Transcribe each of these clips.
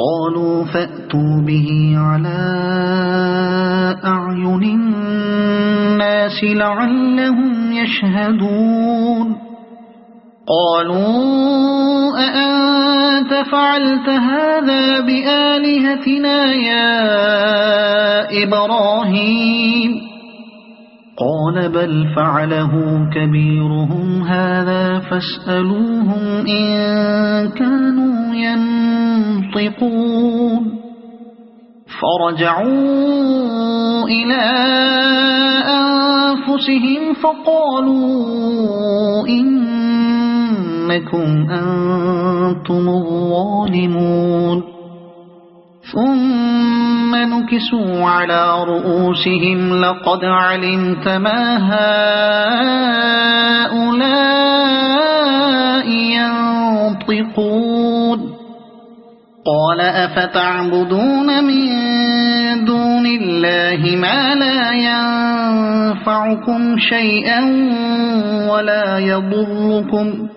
قالوا فأتوا به على أعين الناس لعلهم يشهدون قالوا أأنت فعلت هذا بآلهتنا يا إبراهيم قال بل فعله كبيرهم هذا فاسألوهم إن كانوا ينطقون فرجعوا إلى أنفسهم فقالوا إنكم أنتم الظالمون ثم نكسوا على رؤوسهم لقد علمت ما هؤلاء ينطقون قال أفتعبدون من دون الله ما لا ينفعكم شيئا ولا يضركم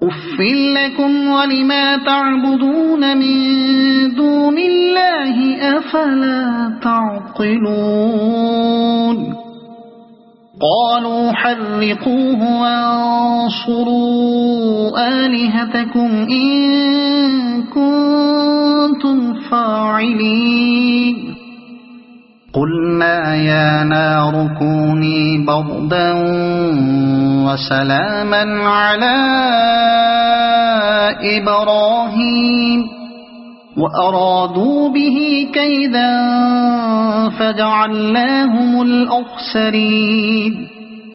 أف لكم ولما تعبدون من دون الله أفلا تعقلون قالوا حرقوه وانصروا آلهتكم إن كنتم فاعلين قلنا يا نار كوني بردا وسلاما على إبراهيم وأرادوا به كيدا فجعلناهم الأخسرين